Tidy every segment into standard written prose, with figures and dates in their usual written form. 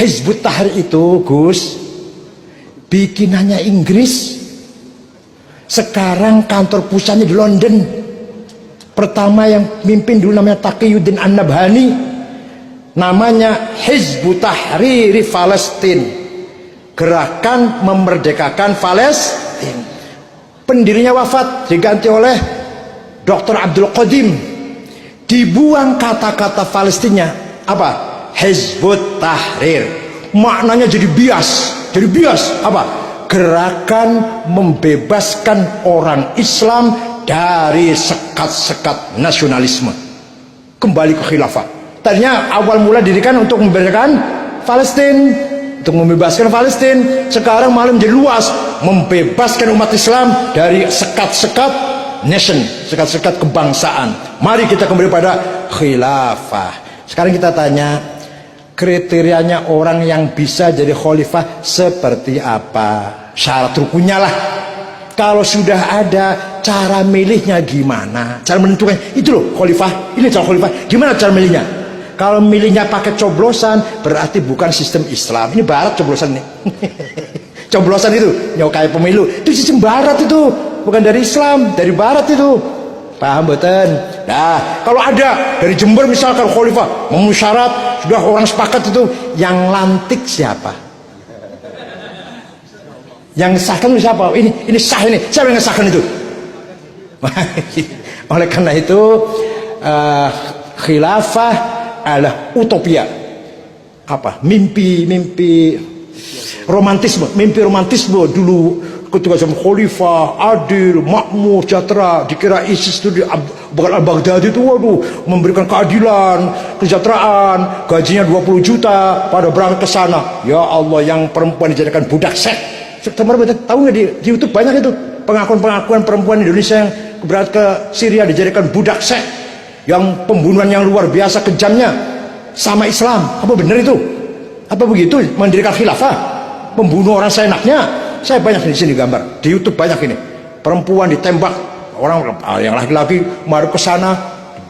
Hizbut Tahrir itu, Gus, bikinannya Inggris. Sekarang kantor pusatnya di London. Pertama yang mimpin dulu namanya Taqiyuddin An-Nabhani, namanya Hizbut Tahrir Palestina, gerakan memerdekakan Palestina. Pendirinya wafat, diganti oleh Dr. Abdul Qadim. Dibuang kata-kata Palestina, apa? Hizbut Tahrir. Maknanya jadi bias. Jadi bias apa? Gerakan membebaskan orang Islam dari sekat-sekat nasionalisme, kembali ke khilafah. Tadinya awal mula dirikan untuk membebaskan Palestina, untuk membebaskan Palestina. Sekarang malah menjadi luas, membebaskan umat Islam dari sekat-sekat nation, sekat-sekat kebangsaan. Mari kita kembali pada khilafah. Sekarang kita tanya, kriterianya orang yang bisa jadi khalifah seperti apa? Syarat rukunnya lah. Kalau sudah ada, cara milihnya gimana? Cara menentukan itu loh khalifah. Ini cara khalifah. Gimana cara milihnya? Kalau milihnya pakai coblosan, berarti bukan sistem Islam. Ini barat coblosan nih. Coblosan itu nyokai pemilu. Itu sistem barat itu, bukan dari Islam, dari barat itu. Paham betul? Nah, kalau ada dari Jember misalkan khalifah memenuhi syarat, sudah orang sepakat itu, yang lantik siapa? Yang sahkan itu siapa? Ini sah ini. Siapa yang sahkan itu? Oleh karena itu khilafah adalah utopia. Apa? Mimpi romantisme, mimpi romantisme dulu ketika zaman khalifah adil, makmur, sejahtera. Dikira ISIS itu Bakar al-Baghdadi itu waduh memberikan keadilan, kesejahteraan, gajinya 20 juta pada berangkat ke sana. Ya Allah, yang perempuan dijadikan budak seks. Teman-teman tahu nggak di YouTube banyak itu pengakuan perempuan Indonesia yang berangkat ke Syria dijadikan budak seks, yang pembunuhan yang luar biasa kejamnya sama Islam. Apa benar itu? Apa begitu mendirikan khilafah? Membunuh orang seenaknya. Saya banyak di sini gambar di YouTube banyak ini perempuan ditembak orang yang laki-laki maru ke sana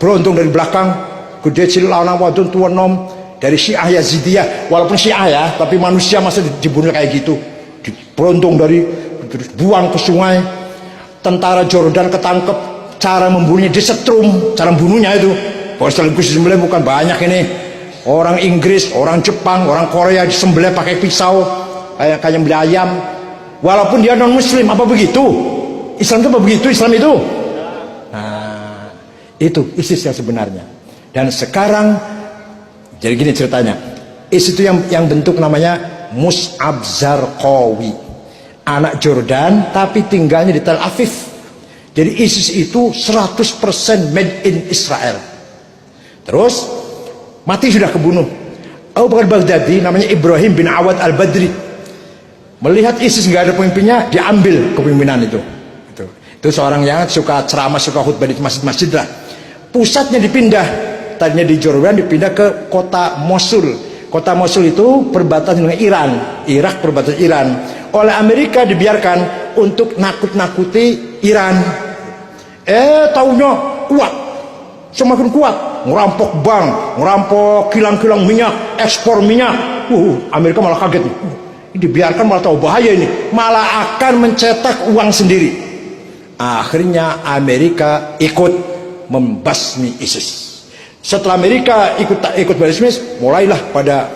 beruntung dari belakang gede cilik lawan wadon tuan nom dari Syiah Yazidiyah, walaupun Syiah ya tapi manusia masa dibunuh kayak gitu. Beruntung dari buang ke sungai. Tentara Jordan ketangkep, cara membunuhnya disetrum, cara membunuhnya itu sekaligus disembelih bukan banyak ini. Orang Inggris, orang Jepang, orang Korea disembelih pakai pisau kayak nyembelih ayam, walaupun dia non muslim. Apa begitu? Islam itu apa begitu? Islam itu nah, itu ISIS yang sebenarnya. Dan sekarang jadi gini ceritanya, ISIS itu yang bentuk namanya Mus'ab Zarqawi, anak Jordan tapi tinggalnya di Tel Aviv. Jadi ISIS itu 100% made in Israel. Terus mati sudah kebunuh. Abu Bakar Baghdadi namanya Ibrahim bin Awad al-Badri, melihat ISIS nggak ada pemimpinnya, diambil kepemimpinan itu. Itu seorang yang suka ceramah, suka khutbah di masjid-masjid lah. Pusatnya dipindah, tadinya di Jordan dipindah ke kota Mosul. Kota Mosul itu perbatasan dengan Iran, Irak perbatasan Iran. Oleh Amerika dibiarkan untuk nakut-nakuti Iran. Taunya kuat, semakin kuat, ngerampok bank, ngerampok kilang-kilang minyak, ekspor minyak. Amerika malah kaget nih. Dibiarkan malah tahu bahaya ini, malah akan mencetak uang sendiri. Akhirnya Amerika ikut membasmi ISIS. Setelah Amerika ikut basmi, mulailah pada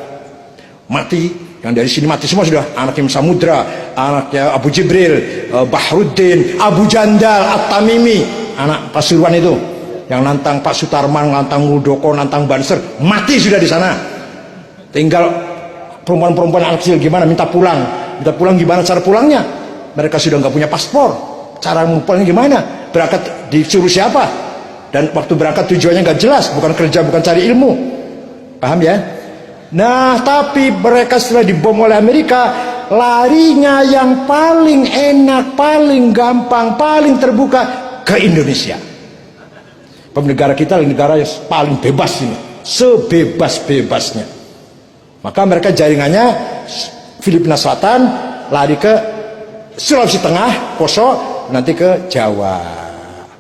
mati. Yang dari sini mati semua sudah. Anaknya Samudra, anaknya Abu Jibril, Bahruddin, Abu Jandal, At-Tamimi, anak Pasuruan itu, yang nantang Pak Sutarman, nantang Muldoko, nantang Banser, mati sudah di sana. Tinggal perempuan-perempuan anak kecil gimana, minta pulang gimana cara pulangnya? Mereka sudah nggak punya paspor, cara pulangnya gimana? Berangkat disuruh siapa? Dan waktu berangkat tujuannya nggak jelas, bukan kerja, bukan cari ilmu. Paham ya? Nah, tapi mereka setelah dibom oleh Amerika, larinya yang paling enak, paling gampang, paling terbuka ke Indonesia. Negara kita negara yang paling bebas ini, sebebas-bebasnya. Maka mereka jaringannya Filipina Selatan, lari ke Sulawesi Tengah, Poso, nanti ke Jawa.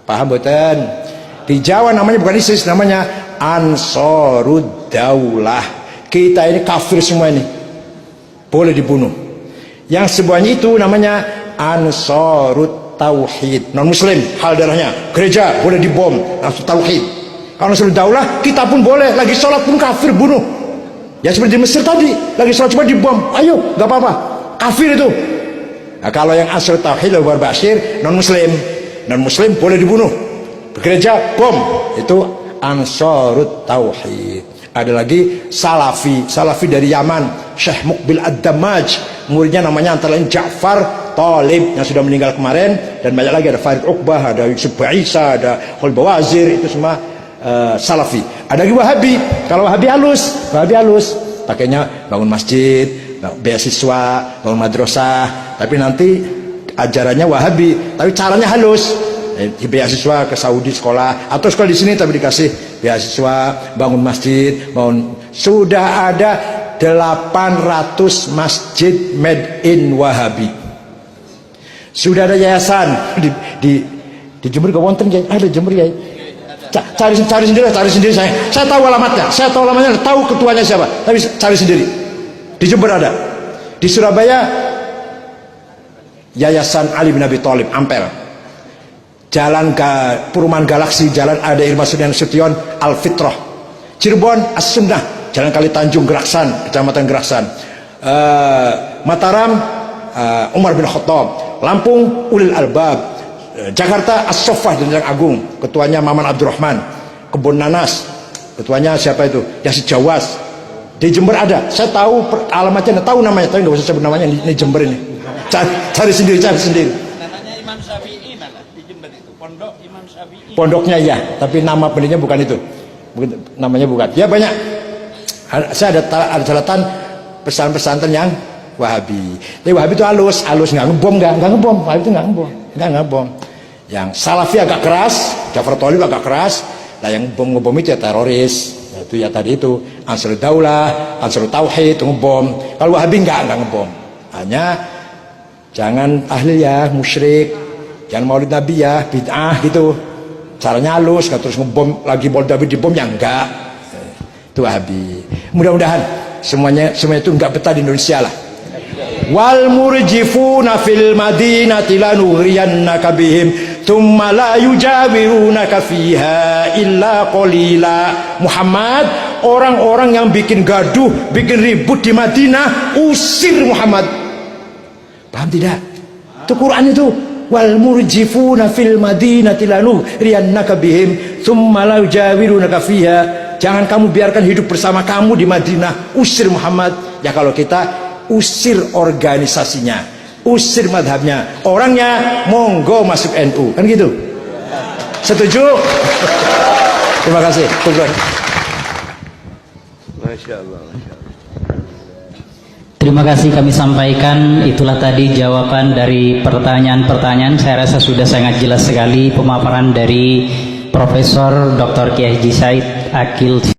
Paham betul? Di Jawa namanya bukan ISIS, namanya Ansarud Daulah. Kita ini kafir semua ini, boleh dibunuh. Yang semuanya itu namanya Ansarut Tauhid, non muslim hal darahnya, gereja boleh dibom, Ansarut Tauhid. Kalau Ansarut Daulah kita pun boleh, lagi sholat pun kafir bunuh. Ya seperti di Mesir tadi, lagi sholat cuma dibom, ayo nggak apa-apa, kafir itu. Nah, kalau yang Ansarut Tauhid Abu Bakar Bashir non muslim boleh dibunuh, gereja bom, itu Ansarut Tauhid. Ada lagi Salafi dari Yaman, Syekh Muqbil Ad-Damaj, muridnya namanya antara lain Ja'far Talib yang sudah meninggal kemarin, dan banyak lagi, ada Farid Uqbah, ada Yusuf Ba'isa, ada Khalid Bawazir, itu semua Salafi. Ada lagi Wahabi. Kalau Wahabi halus, pakainya bangun masjid, beasiswa, bangun madrasah, tapi nanti ajarannya Wahabi, tapi caranya halus. Beasiswa ke Saudi sekolah, atau sekolah di sini tapi dikasih beasiswa, bangun masjid, sudah ada 800 masjid made in Wahabi. Sudah ada yayasan di Jember, gak wonten ya, ada Jember ya. Cari sendiri saya tahu alamatnya, tahu ketuanya siapa, tapi cari sendiri. Di Jember ada, di Surabaya Yayasan Ali bin Abi Thalib Ampel, Jalan Perumahan Galaksi, Jalan ada Irma Sution Al-Fitrah, Cirebon As-Sunnah, Jalan Kali Tanjung Geraksan, Kecamatan Geraksan, Mataram Umar bin Khattab, Lampung Ulil Albab, Jakarta As-Soffah dan Jalan Agung, ketuanya Maman Abdurrahman, Kebun Nanas, ketuanya siapa itu, Yasid Jawas. Di Jember ada, saya tahu alamatnya, tahu namanya, tapi nggak usah sebut namanya, ini Jember ini. Cari sendiri. Namanya Imam Syafi'i mana? Di Jember itu, Pondok Imam Syafi'i. Pondoknya ya, tapi nama pendirinya bukan itu. Namanya bukan. Ya banyak. Saya ada catatan pesantren yang Wahabi. Tapi Wahabi itu halus nggak ngebom. Wahabi itu nggak ngebom. Yang Salafi agak keras, Ja'far Thalib agak keras. Nah yang ngebom itu ya teroris. Itu ya tadi itu Ansarut Daulah, Ansarut Tauhid itu ngebom. Kalau Wahabi nggak ngebom. Hanya jangan tahlil musyrik, jangan maulid Nabi bid'ah gitu. Caranya halus, nggak terus ngebom lagi, maulid Nabi dibom ya enggak. Itu Wahabi. Mudah-mudahan semuanya itu enggak betah di Indonesia lah. Wal murjifuna fil madinati lanughriyannaka bihim thumma la yujawirunaka fiha illa qalila. Muhammad, orang-orang yang bikin gaduh, bikin ribut di Madinah, usir Muhammad. Paham tidak? Itu Quran itu. Wal murjifuna fil madinati lanughriyannaka bihim thumma la yujawirunaka fiha. Jangan kamu biarkan hidup bersama kamu di Madinah, usir Muhammad. Ya kalau kita usir organisasinya, usir madhabnya, orangnya monggo masuk NU, kan gitu. Setuju? Terima kasih. Masya Allah. Terima kasih kami sampaikan. Itulah tadi jawaban dari pertanyaan-pertanyaan. Saya rasa sudah sangat jelas sekali pemaparan dari Profesor Dr. Kiai Haji Said Aqil